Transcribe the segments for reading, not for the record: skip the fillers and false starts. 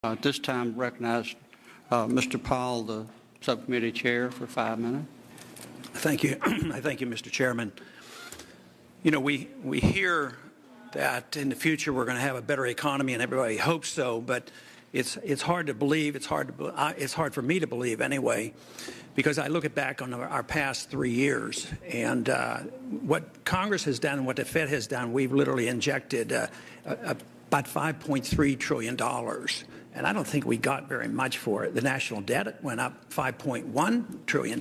At this time, recognize Mr. Powell, the subcommittee chair, for 5 minutes. Thank you. I thank you, Mr. Chairman. You know, we hear that in the future we're going to have a better economy, and everybody hopes so. But it's hard to believe. It's hard for me to believe anyway, because I look back on our past 3 years, and what Congress has done and what the Fed has done. We've literally injected about $5.3 trillion. And I don't think we got very much for it. The national debt went up $5.1 trillion.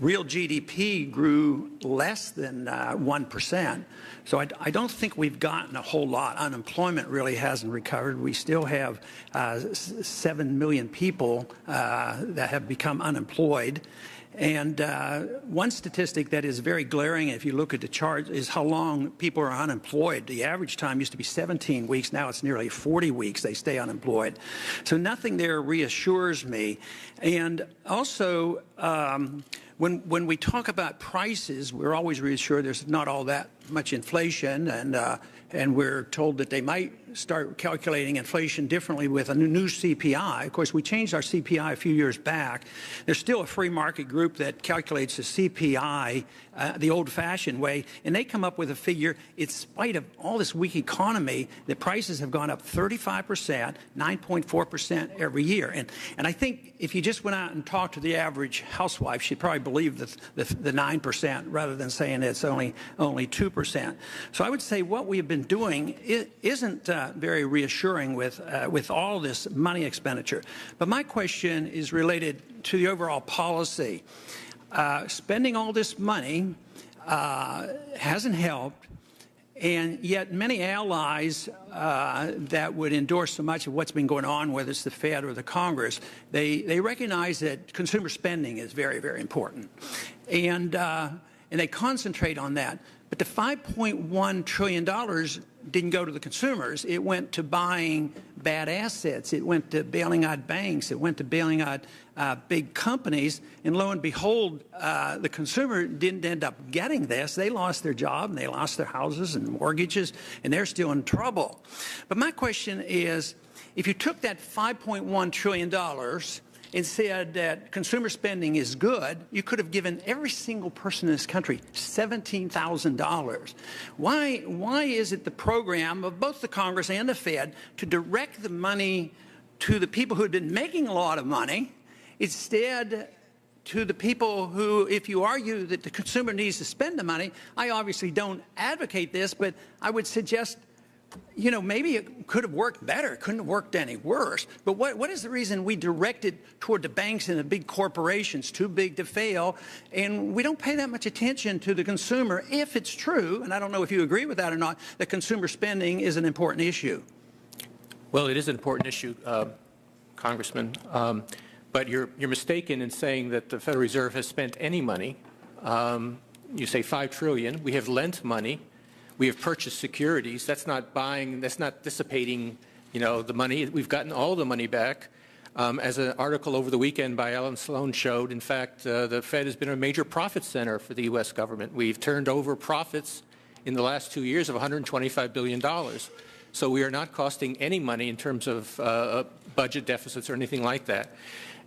Real GDP grew less than 1%. So I don't think we've gotten a whole lot. Unemployment really hasn't recovered. We still have 7 million people that have become unemployed. And one statistic that is very glaring, if you look at the chart, is how long people are unemployed. The average time used to be 17 weeks. Now it's nearly 40 weeks they stay unemployed. So nothing there reassures me. And also, when we talk about prices, we're always reassured there's not all that much inflation, and we're told that they might start calculating inflation differently with a new CPI. Of course, we changed our CPI a few years back. There's still a free market group that calculates the CPI the old-fashioned way, and they come up with a figure, in spite of all this weak economy, the prices have gone up 35%, 9.4% every year. And I think if you just went out and talked to the average housewife, she'd probably believe the 9% rather than saying it's only 2%. So I would say what we have been doing isn't very reassuring with all this money expenditure. But my question is related to the overall policy. Spending all this money hasn't helped, and yet many allies that would endorse so much of what's been going on, whether it's the Fed or the Congress, they recognize that consumer spending is very, very important, and they concentrate on that. But the $5.1 trillion didn't go to the consumers. It went to buying bad assets. It went to bailing out banks. It went to bailing out big companies. And lo and behold, the consumer didn't end up getting this. They lost their job, and they lost their houses and mortgages, and they're still in trouble. But my question is, if you took that $5.1 trillion and said that consumer spending is good, you could have given every single person in this country $17,000. Why is it the program of both the Congress and the Fed to direct the money to the people who have been making a lot of money, instead to the people who, if you argue that the consumer needs to spend the money? I obviously don't advocate this, but I would suggest, you know, maybe it could have worked better. It couldn't have worked any worse. But what is the reason we direct it toward the banks and the big corporations, too big to fail, and we don't pay that much attention to the consumer if it's true, and I don't know if you agree with that or not, that consumer spending is an important issue? Well, it is an important issue, Congressman, but you're mistaken in saying that the Federal Reserve has spent any money. You say $5 trillion. We have lent money. We have purchased securities. That's not buying. That's not dissipating, you know, the money. We've gotten all the money back. As an article over the weekend by Alan Sloan showed, in fact, the Fed has been a major profit center for the U.S. government. We've turned over profits in the last 2 years of $125 billion. So we are not costing any money in terms of budget deficits or anything like that.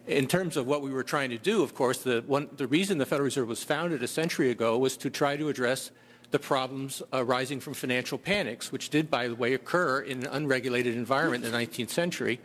In terms of what we were trying to do, of course, the reason the Federal Reserve was founded a century ago was to try to address the problems arising from financial panics, which did, by the way, occur in an unregulated environment in the 19th century.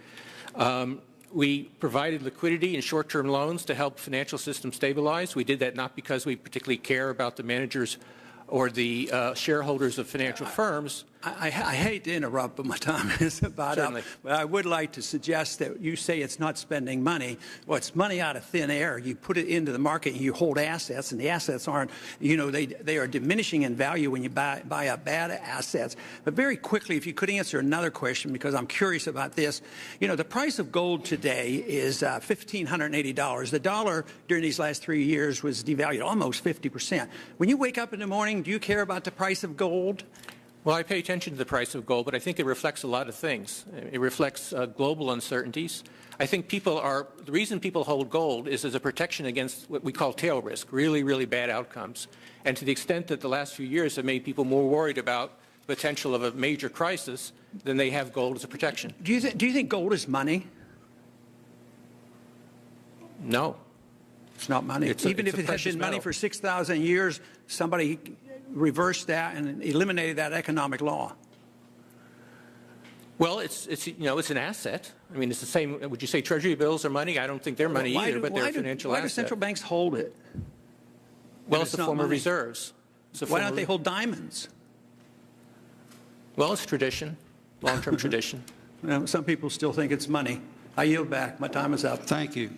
We provided liquidity and short-term loans to help financial systems stabilize. We did that not because we particularly care about the managers or the shareholders of financial firms. I hate to interrupt, but my time is about up. But I would like to suggest that you say it's not spending money. Well, it's money out of thin air. You put it into the market and you hold assets, and the assets aren't, you know, they are diminishing in value when you buy up bad assets. But very quickly, if you could answer another question, because I'm curious about this. You know, the price of gold today is $1,580. The dollar during these last 3 years was devalued almost 50%. When you wake up in the morning, do you care about the price of gold? Well, I pay attention to the price of gold, but I think it reflects a lot of things. It reflects global uncertainties. I think the reason people hold gold is as a protection against what we call tail risk, really, really bad outcomes. And to the extent that the last few years have made people more worried about potential of a major crisis, then they have gold as a protection. Do you think gold is money? No. It's not money. Even if it had been money for 6,000 years, somebody reversed that and eliminated that economic law. Well, it's an asset. I mean, it's the same. Would you say Treasury bills are money? I don't think they're money either, but they're a financial asset. Why do central banks hold it? Well, it's a form of reserves. Why don't they hold diamonds? Well, it's tradition, long-term tradition. Some people still think it's money. I yield back. My time is up. Thank you.